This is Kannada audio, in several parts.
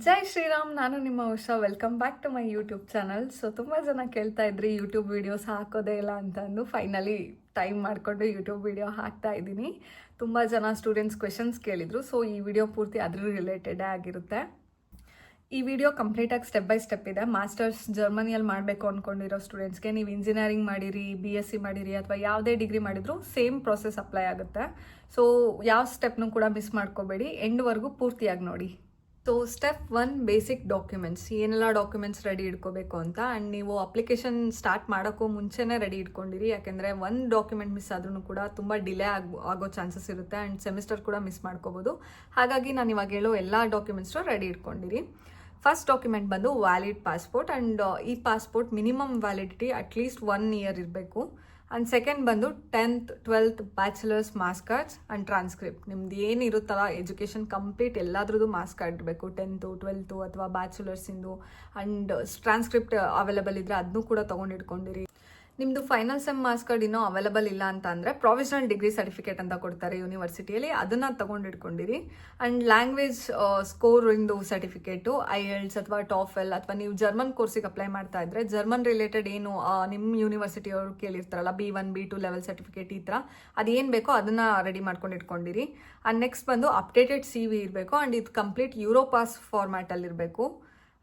ಜೈ ಶ್ರೀರಾಮ್, ನಾನು ನಿಮ್ಮ Usha. Welcome back to my YouTube channel. So ತುಂಬ ಜನ ಕೇಳ್ತಾ ಇದ್ರಿ ಯೂಟ್ಯೂಬ್ ವೀಡಿಯೋಸ್ ಹಾಕೋದೇ ಇಲ್ಲ ಅಂತಂದು ಫೈನಲಿ ಟೈಮ್ ಮಾಡಿಕೊಂಡು ಯೂಟ್ಯೂಬ್ ವೀಡಿಯೋ ಹಾಕ್ತಾ ಇದ್ದೀನಿ. ತುಂಬ ಜನ ಸ್ಟೂಡೆಂಟ್ಸ್ ಕ್ವೆಶನ್ಸ್ ಕೇಳಿದರು. ಸೊ ಈ ವಿಡಿಯೋ ಪೂರ್ತಿ ಅದ್ರ ರಿಲೇಟೆಡೇ ಆಗಿರುತ್ತೆ. ಈ ವಿಡಿಯೋ ಕಂಪ್ಲೀಟಾಗಿ ಸ್ಟೆಪ್ ಬೈ ಸ್ಟೆಪ್ ಇದೆ. ಮಾಸ್ಟರ್ಸ್ ಜರ್ಮನಿಯಲ್ಲಿ ಮಾಡಬೇಕು ಅಂದ್ಕೊಂಡಿರೋ ಸ್ಟೂಡೆಂಟ್ಸ್ಗೆ, ನೀವು ಇಂಜಿನಿಯರಿಂಗ್ ಮಾಡಿರಿ, BSc ಮಾಡಿರಿ ಅಥವಾ ಯಾವುದೇ ಡಿಗ್ರಿ ಮಾಡಿದ್ರು ಸೇಮ್ ಪ್ರೊಸೆಸ್ ಅಪ್ಲೈ ಆಗುತ್ತೆ. ಸೊ ಯಾವ ಸ್ಟೆಪ್ನೂ ಕೂಡ ಮಿಸ್ ಮಾಡ್ಕೋಬೇಡಿ, ಎಂಡ್ವರೆಗೂ ಪೂರ್ತಿಯಾಗಿ ನೋಡಿ. So step 1, basic documents. ಏನೆಲ್ಲ ಡಾಕ್ಯುಮೆಂಟ್ಸ್ ರೆಡಿ ಇಟ್ಕೋಬೇಕು ಅಂತ. ಆ್ಯಂಡ್ ನೀವು ಅಪ್ಲಿಕೇಶನ್ ಸ್ಟಾರ್ಟ್ ಮಾಡೋಕ್ಕೂ ಮುಂಚೆನೇ ರೆಡಿ ಇಟ್ಕೊಂಡಿರಿ. ಯಾಕೆಂದರೆ ಒಂದು ಡಾಕ್ಯುಮೆಂಟ್ ಮಿಸ್ ಆದ್ರೂ ಕೂಡ ತುಂಬ ಡಿಲೇ ಆಗೋ ಚಾನ್ಸಸ್ ಇರುತ್ತೆ. ಆ್ಯಂಡ್ ಸೆಮಿಸ್ಟರ್ ಕೂಡ ಮಿಸ್ ಮಾಡ್ಕೋಬೋದು. ಹಾಗಾಗಿ ನಾನು ಇವಾಗ ಹೇಳೋ ಎಲ್ಲ ಡಾಕ್ಯುಮೆಂಟ್ಸು ರೆಡಿ ಇಟ್ಕೊಂಡಿರಿ. ಫಸ್ಟ್ ಡಾಕ್ಯುಮೆಂಟ್ ಬಂದು ವ್ಯಾಲಿಡ್ ಪಾಸ್ಪೋರ್ಟ್. ಆ್ಯಂಡ್ ಈ passport minimum validity at least 1 year ಇರಬೇಕು. ಆ್ಯಂಡ್ ಸೆಕೆಂಡ್ ಬಂದು 10th 12th bachelors marks cards and transcript. ನಿಮ್ದು ಏನಿರುತ್ತಲ್ಲ ಎಜುಕೇಷನ್ ಕಂಪ್ಲೀಟ್ ಎಲ್ಲದ್ರದ್ದು ಮಾರ್ಕ್ಸ್ ಕಾರ್ಡ್ ಇರಬೇಕು. 10th 12th ಅಥವಾ ಬ್ಯಾಚುಲರ್ಸಿಂದು. ಆ್ಯಂಡ್ ಟ್ರಾನ್ಸ್ಕ್ರಿಪ್ಟ್ ಅವೈಲೇಬಲ್ ಇದ್ದರೆ ಅದನ್ನೂ ಕೂಡ ತೊಗೊಂಡಿಟ್ಕೊಂಡಿರಿ. ನಿಮ್ಮದು ಫೈನಲ್ ಸೆಮ್ ಮಾರ್ಕ್ಸ್ ಕಾರ್ಡ್ ಇನ್ನೂ ಅವೈಲೇಬಲ್ ಇಲ್ಲ ಅಂತ ಅಂದರೆ ಪ್ರೊವಿಷನಲ್ ಡಿಗ್ರಿ ಸರ್ಟಿಫಿಕೇಟ್ ಅಂತ ಕೊಡ್ತಾರೆ ಯೂನಿವರ್ಸಿಟಿಯಲ್ಲಿ, ಅದನ್ನು ತೊಗೊಂಡಿಟ್ಕೊಂಡಿರಿ. ಆ್ಯಂಡ್ ಲ್ಯಾಂಗ್ವೇಜ್ ಸ್ಕೋರಿಂದು ಸರ್ಟಿಫಿಕೇಟು, IELTS ಅಥವಾ TOEFL ಅಥವಾ ನೀವು ಜರ್ಮನ್ ಕೋರ್ಸಿಗೆ ಅಪ್ಲೈ ಮಾಡ್ತಾ ಇದ್ದರೆ ಜರ್ಮನ್ ರಿಲೇಟೆಡ್ ಏನು ನಿಮ್ಮ ಯೂನಿವರ್ಸಿಟಿಯವರು ಕೇಳಿರ್ತಾರಲ್ಲ, B1 B2 ಲೆವೆಲ್ ಸರ್ಟಿಫಿಕೇಟ್ ಈ ಥರ ಅದೇನು ಬೇಕೋ ಅದನ್ನು ರೆಡಿ ಮಾಡ್ಕೊಂಡಿಟ್ಕೊಂಡಿರಿ. ಆ್ಯಂಡ್ ನೆಕ್ಸ್ಟ್ ಬಂದು ಅಪ್ಡೇಟೆಡ್ CV ಇರಬೇಕು. ಆ್ಯಂಡ್ ಇದು ಕಂಪ್ಲೀಟ್ ಯೂರೋಪಾಸ್ ಫಾರ್ಮ್ಯಾಟಲ್ಲಿರಬೇಕು.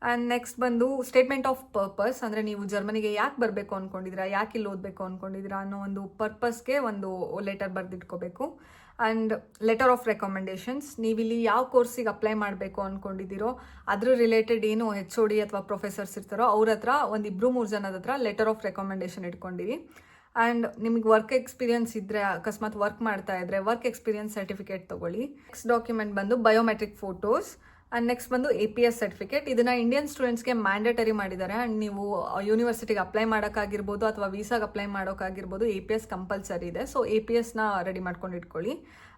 ಆ್ಯಂಡ್ ನೆಕ್ಸ್ಟ್ ಬಂದು ಸ್ಟೇಟ್ಮೆಂಟ್ ಆಫ್ ಪರ್ಪಸ್, ಅಂದರೆ ನೀವು ಜರ್ಮನಿಗೆ ಯಾಕೆ ಬರಬೇಕು ಅಂದ್ಕೊಂಡಿದ್ದೀರಾ, ಯಾಕೆ ಇಲ್ಲಿ ಓದಬೇಕು ಅಂದ್ಕೊಂಡಿದ್ದೀರಾ ಅನ್ನೋ ಒಂದು ಪರ್ಪಸ್ಗೆ ಒಂದು ಲೆಟರ್ ಬರೆದಿಟ್ಕೋಬೇಕು. ಆ್ಯಂಡ್ ಲೆಟರ್ ಆಫ್ ರೆಕಮೆಂಡೇಷನ್ಸ್, ನೀವಿಲ್ಲಿ ಯಾವ ಕೋರ್ಸಿಗೆ ಅಪ್ಲೈ ಮಾಡಬೇಕು ಅಂದ್ಕೊಂಡಿದ್ದೀರೋ ಅದ್ರ ರಿಲೇಟೆಡ್ ಏನು HOD ಅಥವಾ ಪ್ರೊಫೆಸರ್ಸ್ ಇರ್ತಾರೋ ಅವ್ರ ಹತ್ರ ಒಂದು 2-3 ಜನದ ಹತ್ರ ಲೆಟರ್ ಆಫ್ ರೆಕಮೆಂಡೇಷನ್ ಇಟ್ಕೊಂಡಿರಿ. ಆ್ಯಂಡ್ ನಿಮಗೆ ವರ್ಕ್ ಎಕ್ಸ್ಪೀರಿಯನ್ಸ್ ಇದ್ದರೆ, ಅಕಸ್ಮಾತ್ ವರ್ಕ್ ಮಾಡ್ತಾ ಇದ್ದರೆ ವರ್ಕ್ ಎಕ್ಸ್ಪೀರಿಯನ್ಸ್ ಸರ್ಟಿಫಿಕೇಟ್ ತೊಗೊಳ್ಳಿ. ನೆಕ್ಸ್ಟ್ ಡಾಕ್ಯುಮೆಂಟ್ ಬಂದು ಬಯೋಮೆಟ್ರಿಕ್ ಫೋಟೋಸ್. ಆ್ಯಂಡ್ ನೆಕ್ಸ್ಟ್ ಬಂದು APS ಸರ್ಟಿಫಿಕೇಟ್. ಇದನ್ನು ಇಂಡಿಯನ್ ಸ್ಟೂಡೆಂಟ್ಸ್ಗೆ ಮ್ಯಾಂಡೇಟರಿ ಮಾಡಿದ್ದಾರೆ. ಆ್ಯಂಡ್ ನೀವು ಯೂನಿವರ್ಸಿಟಿಗೆ ಅಪ್ಲೈ ಮಾಡೋಕ್ಕಾಗಿರ್ಬೋದು ಅಥವಾ ವೀಸಾಗೆ ಅಪ್ಲೈ ಮಾಡೋಕ್ಕಾಗಿರ್ಬೋದು APS ಕಂಪಲ್ಸರಿ ಇದೆ. ಸೊ APSನ ರೆಡಿ ಮಾಡ್ಕೊಂಡು ಇಟ್ಕೊಳ್ಳಿ.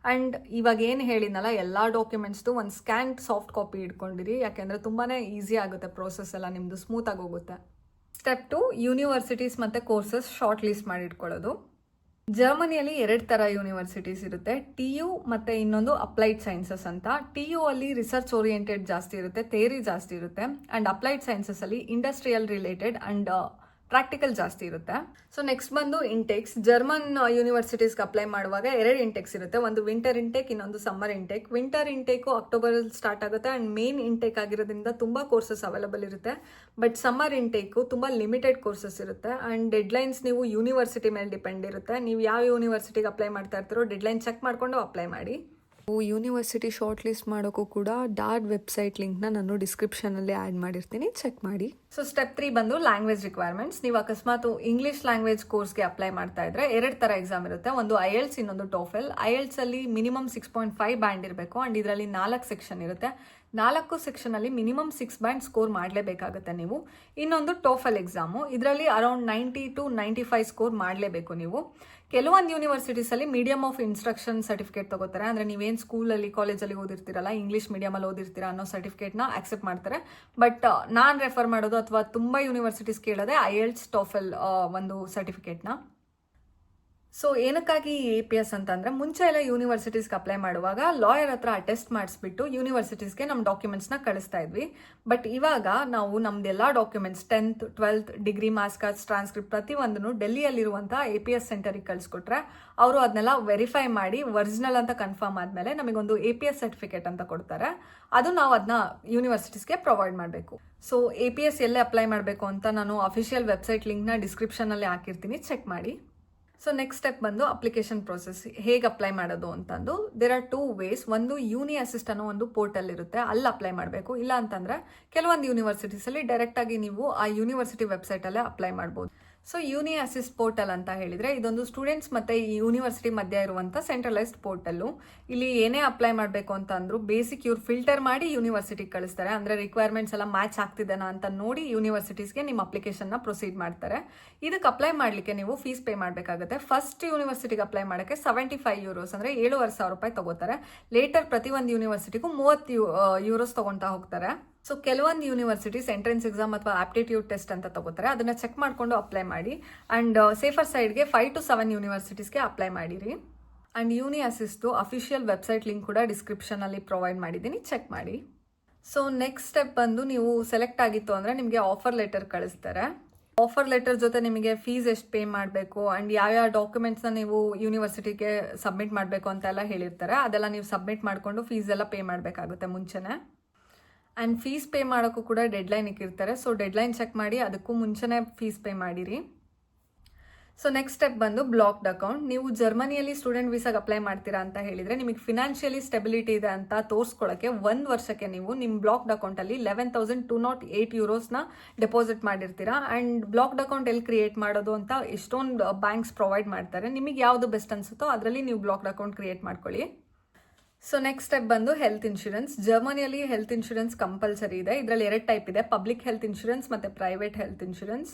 ಆ್ಯಂಡ್ ಇವಾಗ ಏನು ಹೇಳಿದ್ನಲ್ಲ ಎಲ್ಲ ಡಾಕ್ಯುಮೆಂಟ್ಸ್ದು ಒಂದು ಸ್ಕ್ಯಾನ್ಡ್ ಸಾಫ್ಟ್ ಕಾಪಿ ಇಟ್ಕೊಂಡಿರಿ. ಯಾಕೆಂದರೆ ತುಂಬಾ ಈಸಿ ಆಗುತ್ತೆ, ಪ್ರೋಸೆಸ್ ಎಲ್ಲ ನಿಮ್ಮದು ಸ್ಮೂತಾಗಿ ಹೋಗುತ್ತೆ. ಸ್ಟೆಪ್ 2, ಯೂನಿವರ್ಸಿಟೀಸ್ ಮತ್ತು ಕೋರ್ಸಸ್ ಶಾರ್ಟ್ ಲಿಸ್ಟ್ ಮಾಡಿ ಇಟ್ಕೊಳ್ಳೋದು. ಜರ್ಮನಿಯಲ್ಲಿ 2 ಥರ ಯೂನಿವರ್ಸಿಟೀಸ್ ಇರುತ್ತೆ, TU ಮತ್ತು ಇನ್ನೊಂದು ಅಪ್ಲೈಡ್ ಸೈನ್ಸಸ್ ಅಂತ. TU ಅಲ್ಲಿ ರಿಸರ್ಚ್ ಓರಿಯೆಂಟೆಡ್ ಜಾಸ್ತಿ ಇರುತ್ತೆ, ಥಿಯರಿ ಜಾಸ್ತಿ ಇರುತ್ತೆ. ಆ್ಯಂಡ್ ಅಪ್ಲೈಡ್ ಸೈನ್ಸಸ್ಸಲ್ಲಿ ಇಂಡಸ್ಟ್ರಿಯಲ್ ರಿಲೇಟೆಡ್ ಆ್ಯಂಡ್ ಪ್ರಾಕ್ಟಿಕಲ್ ಜಾಸ್ತಿ ಇರುತ್ತೆ. ಸೊ ನೆಕ್ಸ್ಟ್ ಬಂದು ಇಂಟೇಕ್ಸ್. ಜರ್ಮನ್ ಯೂನಿವರ್ಸಿಟೀಸ್ಗೆ ಅಪ್ಲೈ ಮಾಡುವಾಗ 2 ಇಂಟೇಕ್ಸ್ ಇರುತ್ತೆ, ಒಂದು ವಿಂಟರ್ ಇಂಟೇಕ್, ಇನ್ನೊಂದು ಸಮ್ಮರ್ ಇಂಟೇಕ್. ವಿಂಟರ್ ಇಂಟೇಕು ಅಕ್ಟೋಬರಲ್ಲಿ ಸ್ಟಾರ್ಟ್ ಆಗುತ್ತೆ. ಆ್ಯಂಡ್ ಮೇನ್ ಇಂಟೇಕ್ ಆಗಿರೋದ್ರಿಂದ ತುಂಬ ಕೋರ್ಸಸ್ ಅವೈಲೇಬಲ್ ಇರುತ್ತೆ. ಬಟ್ ಸಮ್ಮರ್ ಇಂಟೇಕು ತುಂಬ ಲಿಮಿಟೆಡ್ ಕೋರ್ಸಸ್ ಇರುತ್ತೆ. ಆ್ಯಂಡ್ ಡೆಡ್ಲೈನ್ಸ್ ನೀವು ಯೂನಿವರ್ಸಿಟಿ ಮೇಲೆ ಡಿಪೆಂಡ್ ಇರುತ್ತೆ. ನೀವು ಯಾವ ಯೂನಿವರ್ಸಿಟಿಗೆ ಅಪ್ಲೈ ಮಾಡ್ತಾ ಇರ್ತೀರೋ ಡೆಡ್ಲೈನ್ ಚೆಕ್ ಮಾಡಿಕೊಂಡು ಅಪ್ಲೈ ಮಾಡಿ. ಯೂನಿವರ್ಸಿಟಿ ಶಾರ್ಟ್ ಲಿಸ್ಟ್ ಮಾಡೋಕ್ಕೂ ಕೂಡ ಡಾರ್ಡ್ ವೆಬ್ಸೈಟ್ ಲಿಂಕ್ನ ನಾನು ಡಿಸ್ಕ್ರಿಪ್ಷನಲ್ಲಿ ಆ್ಯಡ್ ಮಾಡಿರ್ತೀನಿ, ಚೆಕ್ ಮಾಡಿ. ಸೊ ಸ್ಟೆಪ್ 3 ಬಂದು ಲ್ಯಾಂಗ್ವೇಜ್ ರಿಕ್ವೈರ್ಮೆಂಟ್ಸ್. ನೀವು ಅಕಸ್ಮಾತ್ ಇಂಗ್ಲೀಷ್ ಲ್ಯಾಂಗ್ವೇಜ್ ಕೋರ್ಸ್ಗೆ ಅಪ್ಲೈ ಮಾಡ್ತಾ ಇದ್ರೆ 2 ಥರ ಎಕ್ಸಾಮ್ ಇರುತ್ತೆ, ಒಂದು IELTS ಇನ್ನೊಂದು TOEFL. IELTS ಅಲ್ಲಿ ಮಿನಿಮಮ್ 6.5 ಬ್ಯಾಂಡ್ ಇರಬೇಕು. ಆ್ಯಂಡ್ ಇದರಲ್ಲಿ 4 ಸೆಕ್ಷನ್ ಇರುತ್ತೆ. 4 ಸೆಕ್ಷನಲ್ಲಿ ಮಿನಿಮಮ್ 6 ಬ್ಯಾಂಡ್ ಸ್ಕೋರ್ ಮಾಡಲೇಬೇಕಾಗುತ್ತೆ ನೀವು. ಇನ್ನೊಂದು TOEFL ಎಕ್ಸಾಮು, ಇದರಲ್ಲಿ ಅರೌಂಡ್ 90 to 95 ಸ್ಕೋರ್ ಮಾಡಲೇಬೇಕು ನೀವು. ಕೆಲವೊಂದು ಯೂನಿವರ್ಸಿಟೀಸಲ್ಲಿ ಮೀಡಿಯಮ್ ಆಫ್ ಇನ್ಸ್ಟ್ರಕ್ಷನ್ ಸರ್ಟಿಫಿಕೇಟ್ ತಗೋತಾರೆ. ಅಂದರೆ ನೀವೇನು ಸ್ಕೂಲಲ್ಲಿ ಕಾಲೇಜಲ್ಲಿ ಓದಿರ್ತೀರಲ್ಲ, ಇಂಗ್ಲೀಷ್ ಮೀಡಿಯಮಲ್ಲಿ ಓದಿರ್ತೀರ ಅನ್ನೋ ಸರ್ಟಿಫಿಕೇಟ್ನ ಆಕ್ಸೆಪ್ಟ್ ಮಾಡ್ತಾರೆ. ಬಟ್ ನಾನು ರೆಫರ್ ಮಾಡೋದು ಅಥವಾ ತುಂಬ ಯೂನಿವರ್ಸಿಟೀಸ್ ಕೇಳೋದೆ IELTS TOEFL ಒಂದು ಸರ್ಟಿಫಿಕೇಟ್ನ. ಸೊ ಏನಕ್ಕಾಗಿ APS ಅಂತಂದರೆ, ಮುಂಚೆ ಎಲ್ಲ ಯೂನಿವರ್ಸಿಟೀಸ್ಗೆ ಅಪ್ಲೈ ಮಾಡುವಾಗ ಲಾಯರ್ ಹತ್ರ ಅಟೆಸ್ಟ್ ಮಾಡಿಸ್ಬಿಟ್ಟು ಯೂನಿವರ್ಸಿಟೀಸ್ಗೆ ನಮ್ಮ ಡಾಕ್ಯುಮೆಂಟ್ಸ್ನ ಕಳಿಸ್ತಾ ಇದ್ವಿ. ಬಟ್ ಇವಾಗ ನಾವು ನಮ್ದೆಲ್ಲ documents 10th 12th degree marks cards transcript ಪ್ರತಿಯೊಂದನ್ನು ಡೆಲ್ಲಿಯಲ್ಲಿರುವಂಥ APS ಸೆಂಟರಿಗೆ ಕಳಿಸ್ಕೊಟ್ರೆ ಅವರು ಅದನ್ನೆಲ್ಲ ವೆರಿಫೈ ಮಾಡಿ ಒರಿಜಿನಲ್ ಅಂತ ಕನ್ಫರ್ಮ್ ಆದಮೇಲೆ ನಮಗೊಂದು APS ಸರ್ಟಿಫಿಕೇಟ್ ಅಂತ ಕೊಡ್ತಾರೆ. ಅದು ನಾವು ಅದನ್ನ ಯೂನಿವರ್ಸಿಟೀಸ್ಗೆ ಪ್ರೊವೈಡ್ ಮಾಡಬೇಕು. ಸೊ APS ಎಲ್ಲೇ ಅಪ್ಲೈ ಮಾಡಬೇಕು ಅಂತ ನಾನು ಅಫಿಷಿಯಲ್ ವೆಬ್ಸೈಟ್ ಲಿಂಕ್ನ ಡಿಸ್ಕ್ರಿಪ್ಷನಲ್ಲಿ ಹಾಕಿರ್ತೀನಿ, ಚೆಕ್ ಮಾಡಿ. ಸೊ ನೆಕ್ಸ್ಟ್ ಸ್ಟೆಪ್ ಬಂದು ಅಪ್ಲಿಕೇಶನ್ ಪ್ರೊಸೆಸ್, ಹೇಗೆ ಅಪ್ಲೈ ಮಾಡೋದು ಅಂತಂದು. There are 2 ways. ಒಂದು ಯೂನಿ ಅಸಿಸ್ಟ್ ಅನ್ನೋ ಒಂದು ಪೋರ್ಟಲ್ ಇರುತ್ತೆ, ಅಲ್ಲಿ ಅಪ್ಲೈ ಮಾಡಬೇಕು. ಇಲ್ಲ ಅಂತಂದರೆ ಕೆಲವೊಂದು ಯೂನಿವರ್ಸಿಟೀಸಲ್ಲಿ ಡೈರೆಕ್ಟಾಗಿ ನೀವು ಆ ಯೂನಿವರ್ಸಿಟಿ ವೆಬ್ಸೈಟಲ್ಲೇ ಅಪ್ಲೈ ಮಾಡ್ಬೋದು. ಸೊ ಯೂನಿ ಅಸಿಸ್ಟ್ ಪೋರ್ಟಲ್ ಅಂತ ಹೇಳಿದರೆ ಇದೊಂದು ಸ್ಟೂಡೆಂಟ್ಸ್ ಮತ್ತು ಈ ಯೂನಿವರ್ಸಿಟಿ ಮಧ್ಯೆ ಇರುವಂಥ ಸೆಂಟ್ರಲೈಸ್ಡ್ ಪೋರ್ಟಲ್ಲು. ಇಲ್ಲಿ ಏನೇ ಅಪ್ಲೈ ಮಾಡಬೇಕು ಅಂತ ಅಂದರೂ ಬೇಸಿಕ್ ಇವ್ರು ಫಿಲ್ಟರ್ ಮಾಡಿ ಯೂನಿವರ್ಸಿಟಿಗೆ ಕಳಿಸ್ತಾರೆ. ಅಂದರೆ ರಿಕ್ವೈರ್ಮೆಂಟ್ಸ್ ಎಲ್ಲ ಮ್ಯಾಚ್ ಆಗ್ತಿದೆನಾ ಅಂತ ನೋಡಿ ಯೂನಿವರ್ಸಿಟೀಸ್ಗೆ ನಿಮ್ಮ ಅಪ್ಲಿಕೇಶನ್ನ ಪ್ರೊಸೀಡ್ ಮಾಡ್ತಾರೆ. ಇದಕ್ಕೆ ಅಪ್ಲೈ ಮಾಡಲಿಕ್ಕೆ ನೀವು ಫೀಸ್ ಪೇ ಮಾಡಬೇಕಾಗುತ್ತೆ. ಫಸ್ಟ್ ಯೂನಿವರ್ಸಿಟಿಗೆ ಅಪ್ಲೈ ಮಾಡೋಕ್ಕೆ 75 euros ಅಂದರೆ 7,500 ರೂಪಾಯಿ ತಗೋತಾರೆ. ಲೇಟರ್ ಪ್ರತಿಯೊಂದು ಯೂನಿವರ್ಸಿಟಿಗೂ 30 euros ತೊಗೊಳ್ತಾ ಹೋಗ್ತಾರೆ. ಸೊ ಕೆಲವೊಂದು ಯೂನಿವರ್ಸಿಟೀಸ್ ಎಂಟ್ರೆನ್ಸ್ ಎಕ್ಸಾಮ್ ಅಥವಾ ಆಪ್ಟಿಟ್ಯೂಡ್ ಟೆಸ್ಟ್ ಅಂತ ತಗೋತಾರೆ, ಅದನ್ನು ಚೆಕ್ ಮಾಡಿಕೊಂಡು ಅಪ್ಲೈ ಮಾಡಿ. ಆ್ಯಂಡ್ ಸೇಫರ್ ಸೈಡ್ಗೆ 5 to 7 ಯೂನಿವರ್ಸಿಟೀಸ್ಗೆ ಅಪ್ಲೈ ಮಾಡಿರಿ. ಆ್ಯಂಡ್ ಯೂನಿ ಅಸಿಸ್ಟ್ದು ಅಫಿಷಿಯಲ್ ವೆಬ್ಸೈಟ್ ಲಿಂಕ್ ಕೂಡ ಡಿಸ್ಕ್ರಿಪ್ಷನಲ್ಲಿ ಪ್ರೊವೈಡ್ ಮಾಡಿದ್ದೀನಿ, ಚೆಕ್ ಮಾಡಿ. ಸೊ ನೆಕ್ಸ್ಟ್ ಸ್ಟೆಪ್ ಬಂದು ನೀವು ಸೆಲೆಕ್ಟ್ ಆಗಿತ್ತು ಅಂದರೆ ನಿಮಗೆ ಆಫರ್ ಲೆಟರ್ ಕಳಿಸ್ತಾರೆ. ಆಫರ್ ಲೆಟರ್ ಜೊತೆ ನಿಮಗೆ ಫೀಸ್ ಎಷ್ಟು ಪೇ ಮಾಡಬೇಕು ಆ್ಯಂಡ್ ಯಾವ್ಯಾವ ಡಾಕ್ಯುಮೆಂಟ್ಸ್ನ ನೀವು ಯೂನಿವರ್ಸಿಟಿಗೆ ಸಬ್ಮಿಟ್ ಮಾಡಬೇಕು ಅಂತೆಲ್ಲ ಹೇಳಿರ್ತಾರೆ. ಅದೆಲ್ಲ ನೀವು ಸಬ್ಮಿಟ್ ಮಾಡಿಕೊಂಡು ಫೀಸ್ ಎಲ್ಲ ಪೇ ಮಾಡಬೇಕಾಗುತ್ತೆ ಮುಂಚೆನೇ. ಆ್ಯಂಡ್ ಫೀಸ್ ಪೇ ಮಾಡೋಕ್ಕೂ ಕೂಡ ಡೆಡ್ಲೈನ್ ಇಕ್ಕಿರ್ತಾರೆ. ಸೊ ಡೆಡ್ಲೈನ್ ಚೆಕ್ ಮಾಡಿ, ಅದಕ್ಕೂ ಮುಂಚೆನೇ ಫೀಸ್ ಪೇ ಮಾಡಿರಿ. ಸೊ ನೆಕ್ಸ್ಟ್ ಸ್ಟೆಪ್ ಬಂದು ಬ್ಲಾಕ್ಡ್ ಅಕೌಂಟ್. ನೀವು ಜರ್ಮನಿಯಲ್ಲಿ ಸ್ಟೂಡೆಂಟ್ ವೀಸಾಗೆ ಅಪ್ಲೈ ಮಾಡ್ತೀರಾ ಅಂತ ಹೇಳಿದರೆ ನಿಮಗೆ ಫಿನಾನ್ಷಿಯಲಿ ಸ್ಟೆಬಿಲಿಟಿ ಇದೆ ಅಂತ ತೋರಿಸ್ಕೊಳ್ಳೋಕ್ಕೆ 1 ವರ್ಷಕ್ಕೆ ನೀವು ನಿಮ್ಮ ಬ್ಲಾಕ್ಡ್ ಅಕೌಂಟಲ್ಲಿ 11,208 ಯೂರೋಸ್ನ ಡೆಪಾಸಿಟ್ ಮಾಡಿರ್ತೀರಾ. ಆ್ಯಂಡ್ ಬ್ಲಾಕ್ಡ್ ಅಕೌಂಟ್ ಎಲ್ಲಿ ಕ್ರಿಯೇಟ್ ಮಾಡೋದು ಅಂತ ಎಷ್ಟೊಂದು ಬ್ಯಾಂಕ್ಸ್ ಪ್ರೊವೈಡ್ ಮಾಡ್ತಾರೆ. ನಿಮಗೆ ಯಾವುದು ಬೆಸ್ಟ್ ಅನಿಸುತ್ತೋ ಅದರಲ್ಲಿ ನೀವು ಬ್ಲಾಕ್ಡ್ ಅಕೌಂಟ್ ಕ್ರಿಯೇಟ್ ಮಾಡ್ಕೊಳ್ಳಿ. ಸೊ ನೆಕ್ಸ್ಟ್ ಸ್ಟೆಪ್ ಬಂದು ಹೆಲ್ತ್ ಇನ್ಶೂರೆನ್ಸ್. ಜರ್ಮನಿಯಲ್ಲಿ ಹೆಲ್ತ್ ಇನ್ಶೂರೆನ್ಸ್ ಕಂಪಲ್ಸರಿ ಇದೆ. ಇದರಲ್ಲಿ 2 ಟೈಪ್ ಇದೆ, ಪಬ್ಲಿಕ್ ಹೆಲ್ತ್ ಇನ್ಶೂರೆನ್ಸ್ ಮತ್ತು ಪ್ರೈವೇಟ್ ಹೆಲ್ತ್ ಇನ್ಶೂರೆನ್ಸ್.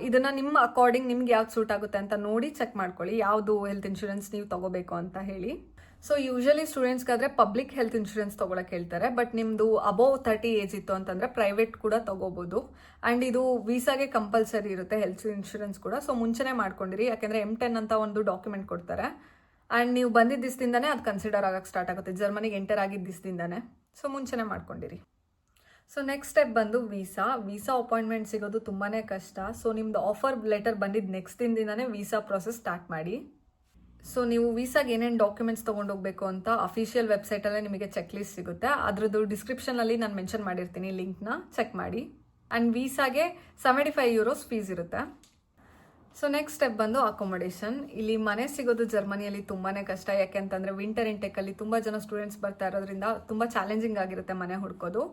ಇದನ್ನು ನಿಮ್ಮ ಅಕಾರ್ಡಿಂಗ್ ನಿಮ್ಗೆ ಯಾವ್ದು ಸೂಟ್ ಆಗುತ್ತೆ ಅಂತ ನೋಡಿ ಚೆಕ್ ಮಾಡ್ಕೊಳ್ಳಿ ಯಾವುದು ಹೆಲ್ತ್ ಇನ್ಶೂರೆನ್ಸ್ ನೀವು ತೊಗೋಬೇಕು ಅಂತ ಹೇಳಿ. ಸೊ ಯೂಶಲಿ ಸ್ಟೂಡೆಂಟ್ಸ್ಗಾದರೆ ಪಬ್ಲಿಕ್ ಹೆಲ್ತ್ ಇನ್ಶೂರೆನ್ಸ್ ತೊಗೊಳಕ್ಕೆ ಹೇಳ್ತಾರೆ. ಬಟ್ ನಿಮ್ಮದು ಅಬೋವ್ 30 ಏಜ್ ಇತ್ತು ಅಂತಂದರೆ ಪ್ರೈವೇಟ್ ಕೂಡ ತೊಗೋಬೋದು. ಆ್ಯಂಡ್ ಇದು ವೀಸಾಗೆ ಕಂಪಲ್ಸರಿ ಇರುತ್ತೆ ಹೆಲ್ತ್ ಇನ್ಶೂರೆನ್ಸ್ ಕೂಡ. ಸೊ ಮುಂಚೆನೇ ಮಾಡ್ಕೊಂಡಿರಿ, ಯಾಕೆಂದರೆ M10 ಅಂತ ಒಂದು ಡಾಕ್ಯುಮೆಂಟ್ ಕೊಡ್ತಾರೆ. ಆ್ಯಂಡ್ ನೀವು ಬಂದಿದ್ದ ದಿವಸದಿಂದನೇ ಅದು ಕನ್ಸಿಡರ್ ಆಗೋಕ್ಕೆ ಸ್ಟಾರ್ಟ್ ಆಗುತ್ತೆ, ಜರ್ಮನಿಗೆ ಎಂಟರ್ ಆಗಿದ್ದ ದಿವಸದಿಂದನೇ. ಸೊ ಮುಂಚೆನೇ ಮಾಡ್ಕೊಂಡಿರಿ. ಸೊ ನೆಕ್ಸ್ಟ್ ಸ್ಟೆಪ್ ಬಂದು ವೀಸಾ ಅಪಾಯಿಂಟ್ಮೆಂಟ್ ಸಿಗೋದು ತುಂಬಾ ಕಷ್ಟ. ಸೊ ನಿಮ್ಮದು ಆಫರ್ ಲೆಟರ್ ಬಂದಿದ್ದು ನೆಕ್ಸ್ಟ್ ದಿನದಿಂದನೇ ವೀಸಾ ಪ್ರೊಸೆಸ್ ಸ್ಟಾರ್ಟ್ ಮಾಡಿ. ಸೊ ನೀವು ವೀಸಾಗೆ ಏನೇನು ಡಾಕ್ಯುಮೆಂಟ್ಸ್ ತೊಗೊಂಡೋಗ್ಬೇಕು ಅಂತ ಅಫಿಷಿಯಲ್ ವೆಬ್ಸೈಟಲ್ಲೇ ನಿಮಗೆ ಚೆಕ್ ಲಿಸ್ಟ್ ಸಿಗುತ್ತೆ. ಅದರದ್ದು ಡಿಸ್ಕ್ರಿಪ್ಷನಲ್ಲಿ ನಾನು ಮೆನ್ಷನ್ ಮಾಡಿರ್ತೀನಿ, ಲಿಂಕ್ನ ಚೆಕ್ ಮಾಡಿ. ಆ್ಯಂಡ್ ವೀಸಾಗೆ 75 ಯೂರೋಸ್ ಫೀಸ್ ಇರುತ್ತೆ. ಸೊ ನೆಕ್ಸ್ಟ್ ಸ್ಟೆಪ್ ಬಂದು ಅಕೊಮಡೇಷನ್. ಇಲ್ಲಿ ಮನೆ ಸಿಗೋದು ಜರ್ಮನಿಯಲ್ಲಿ ತುಂಬಾ ಕಷ್ಟ, ಯಾಕೆಂತಂದರೆ ವಿಂಟರ್ ಇಂಟೆಕಲ್ಲಿ ತುಂಬ ಜನ ಸ್ಟೂಡೆಂಟ್ಸ್ ಬರ್ತಾ ಇರೋದ್ರಿಂದ ತುಂಬ ಚಾಲೆಂಜಿಂಗ್ ಆಗಿರುತ್ತೆ ಮನೆ ಹುಡ್ಕೋದು.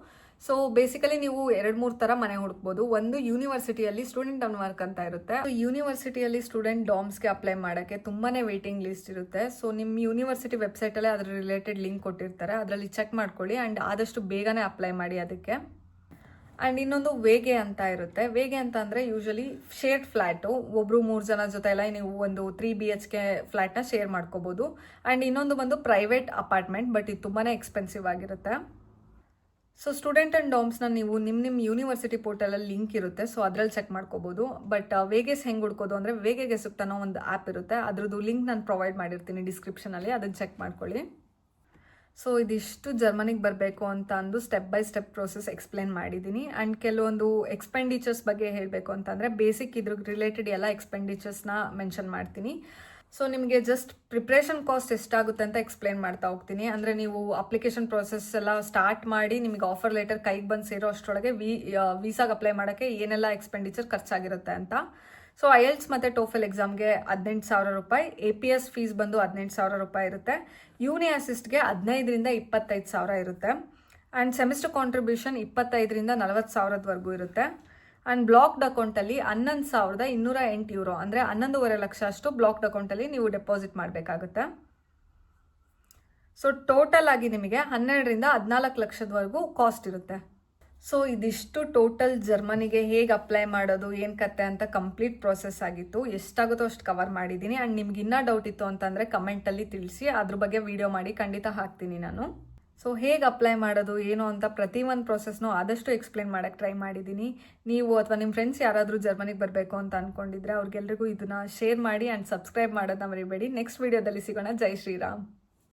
ಸೊ ಬೇಸಿಕಲಿ ನೀವು 2-3 ಥರ ಮನೆ ಹುಡುಕ್ಬೋದು. ಒಂದು ಯೂನಿವರ್ಸಿಟಿಯಲ್ಲಿ ಸ್ಟೂಡೆಂಟ್ ಡೌನ್ ವರ್ಕ್ ಅಂತ ಇರುತ್ತೆ. ಯೂನಿವರ್ಸಿಟಿಯಲ್ಲಿ ಸ್ಟೂಡೆಂಟ್ ಡಾಮ್ಸ್ಗೆ ಅಪ್ಲೈ ಮಾಡೋಕ್ಕೆ ತುಂಬಾ ವೇಟಿಂಗ್ ಲಿಸ್ಟ್ ಇರುತ್ತೆ. ಸೊ ನಿಮ್ಮ ಯೂನಿವರ್ಸಿಟಿ ವೆಬ್ಸೈಟಲ್ಲೇ ಅದ್ರ ರಿಲೇಟೆಡ್ ಲಿಂಕ್ ಕೊಟ್ಟಿರ್ತಾರೆ, ಅದರಲ್ಲಿ ಚೆಕ್ ಮಾಡ್ಕೊಳ್ಳಿ. ಆ್ಯಂಡ್ ಆದಷ್ಟು ಬೇಗನೆ ಅಪ್ಲೈ ಮಾಡಿ ಅದಕ್ಕೆ. ಆ್ಯಂಡ್ ಇನ್ನೊಂದು ವೇಗೆ ಅಂತ ಇರುತ್ತೆ. ವೇಗೆ ಅಂತ ಅಂದರೆ ಯೂಶಲಿ ಶೇರ್ಡ್ ಫ್ಲ್ಯಾಟು, ಒಬ್ಬರು 3 ಜನ ಜೊತೆ ಎಲ್ಲ ನೀವು ಒಂದು 3 BHK ಫ್ಲ್ಯಾಟ್ನ ಶೇರ್ ಮಾಡ್ಕೋಬೋದು. ಆ್ಯಂಡ್ ಇನ್ನೊಂದು ಬಂದು ಪ್ರೈವೇಟ್ ಅಪಾರ್ಟ್ಮೆಂಟ್, ಬಟ್ ಇದು ತುಂಬಾ ಎಕ್ಸ್ಪೆನ್ಸಿವ್ ಆಗಿರುತ್ತೆ. ಸೊ ಸ್ಟೂಡೆಂಟ್ ಆ್ಯಂಡ್ ಡಾಮ್ಸ್ನ ನೀವು ನಿಮ್ಮ ಯೂನಿವರ್ಸಿಟಿ ಪೋರ್ಟಲಲ್ಲಿ ಲಿಂಕ್ ಇರುತ್ತೆ, ಸೊ ಅದರಲ್ಲಿ ಚೆಕ್ ಮಾಡ್ಕೋಬೋದು. ಬಟ್ ವೇಗೆಸ್ ಹೆಂಗೆ ಹುಡ್ಕೋದು ಅಂದರೆ ವೇಗೆ ಗೆಸುಪ್ಟ್ ಅನ್ನೋ ಒಂದು ಆ್ಯಪ್ ಇರುತ್ತೆ, ಅದ್ರದ್ದು ಲಿಂಕ್ ನಾನು ಪ್ರೊವೈಡ್ ಮಾಡಿರ್ತೀನಿ ಡಿಸ್ಕ್ರಿಪ್ಷನಲ್ಲಿ, ಅದನ್ನು ಚೆಕ್ ಮಾಡ್ಕೊಳ್ಳಿ. ಸೊ ಇದಿಷ್ಟು ಜರ್ಮನಿಗೆ ಬರಬೇಕು ಅಂತ ಅಂದು step by step process explain ಮಾಡಿದ್ದೀನಿ. ಆ್ಯಂಡ್ ಕೆಲವೊಂದು ಎಕ್ಸ್ಪೆಂಡಿಚರ್ಸ್ ಬಗ್ಗೆ ಹೇಳಬೇಕು ಅಂತಂದರೆ ಬೇಸಿಕ್ ಇದ್ರ ರಿಲೇಟೆಡ್ ಎಲ್ಲ ಎಕ್ಸ್ಪೆಂಡಿಚರ್ಸ್ನ ಮೆನ್ಷನ್ ಮಾಡ್ತೀನಿ. ಸೊ ನಿಮಗೆ ಜಸ್ಟ್ ಪ್ರಿಪ್ರೇಷನ್ ಕಾಸ್ಟ್ ಎಷ್ಟಾಗುತ್ತೆ ಅಂತ ಎಕ್ಸ್ಪ್ಲೇನ್ ಮಾಡ್ತಾ ಹೋಗ್ತೀನಿ. ಅಂದರೆ ನೀವು ಅಪ್ಲಿಕೇಶನ್ ಪ್ರೋಸೆಸ್ ಎಲ್ಲ ಸ್ಟಾರ್ಟ್ ಮಾಡಿ ನಿಮಗೆ ಆಫರ್ ಲೆಟರ್ ಕೈಗೆ ಬಂದು ಸೇರೋ ಅಷ್ಟರೊಳಗೆ ವೀಸಾಗೆ ಅಪ್ಲೈ ಮಾಡೋಕ್ಕೆ ಏನೆಲ್ಲ ಎಕ್ಸ್ಪೆಂಡಿಚರ್ ಖರ್ಚಾಗಿರುತ್ತೆ ಅಂತ. ಸೊ IELTS ಮತ್ತು TOEFL ಎಕ್ಸಾಮ್ಗೆ 18,000 ರೂಪಾಯಿ, APS ಫೀಸ್ ಬಂದು 18,000 ರೂಪಾಯಿ ಇರುತ್ತೆ. ಯೂನಿ ಅಸಿಸ್ಟ್ಗೆ 15,000 ರಿಂದ 25,000 ಇರುತ್ತೆ. ಆ್ಯಂಡ್ ಸೆಮಿಸ್ಟರ್ ಕಾಂಟ್ರಿಬ್ಯೂಷನ್ 25,000 ರಿಂದ 40,000ವರೆಗೂ ಇರುತ್ತೆ. ಆ್ಯಂಡ್ ಬ್ಲಾಕ್ಡ್ ಅಕೌಂಟಲ್ಲಿ 11,208 ಯೂರೋ ಅಂದರೆ 11.5 ಲಕ್ಷ ಅಷ್ಟು ಬ್ಲಾಕ್ಡ್ ಅಕೌಂಟಲ್ಲಿ ನೀವು ಡೆಪಾಸಿಟ್ ಮಾಡಬೇಕಾಗುತ್ತೆ. ಸೊ ಟೋಟಲ್ ಆಗಿ ನಿಮಗೆ 12 ರಿಂದ 14 ಲಕ್ಷದವರೆಗೂ ಕಾಸ್ಟ್ ಇರುತ್ತೆ. ಸೊ ಇದಿಷ್ಟು ಟೋಟಲ್ ಜರ್ಮನಿಗೆ ಹೇಗೆ ಅಪ್ಲೈ ಮಾಡೋದು ಏನು ಕತೆ ಅಂತ ಕಂಪ್ಲೀಟ್ ಪ್ರೋಸೆಸ್ ಆಗಿತ್ತು. ಎಷ್ಟಾಗುತ್ತೋ ಅಷ್ಟು ಕವರ್ ಮಾಡಿದ್ದೀನಿ. ಆ್ಯಂಡ್ ನಿಮ್ಗೆ ಇನ್ನೂ ಡೌಟ್ ಇತ್ತು ಅಂತಂದರೆ ಕಮೆಂಟಲ್ಲಿ ತಿಳಿಸಿ, ಅದ್ರ ಬಗ್ಗೆ ವಿಡಿಯೋ ಮಾಡಿ ಖಂಡಿತ ಹಾಕ್ತೀನಿ ನಾನು. ಸೊ ಹೇಗೆ ಅಪ್ಲೈ ಮಾಡೋದು ಏನು ಅಂತ ಪ್ರತಿಯೊಂದು ಪ್ರೋಸೆಸ್ನೂ ಆದಷ್ಟು ಎಕ್ಸ್ಪ್ಲೇನ್ ಮಾಡೋಕ್ಕೆ ಟ್ರೈ ಮಾಡಿದ್ದೀನಿ. ನೀವು ಅಥವಾ ನಿಮ್ಮ ಫ್ರೆಂಡ್ಸ್ ಯಾರಾದರೂ ಜರ್ಮನಿಗೆ ಬರಬೇಕು ಅಂತ ಅಂದ್ಕೊಂಡಿದ್ರೆ ಅವ್ರಿಗೆಲ್ರಿಗೂ ಇದನ್ನು ಶೇರ್ ಮಾಡಿ ಆ್ಯಂಡ್ ಸಬ್ಸ್ಕ್ರೈಬ್ ಮಾಡೋದನ್ನ ಮರಿಬೇಡಿ. ನೆಕ್ಸ್ಟ್ ವಿಡಿಯೋದಲ್ಲಿ ಸಿಗೋಣ. ಜೈ ಶ್ರೀರಾಮ್.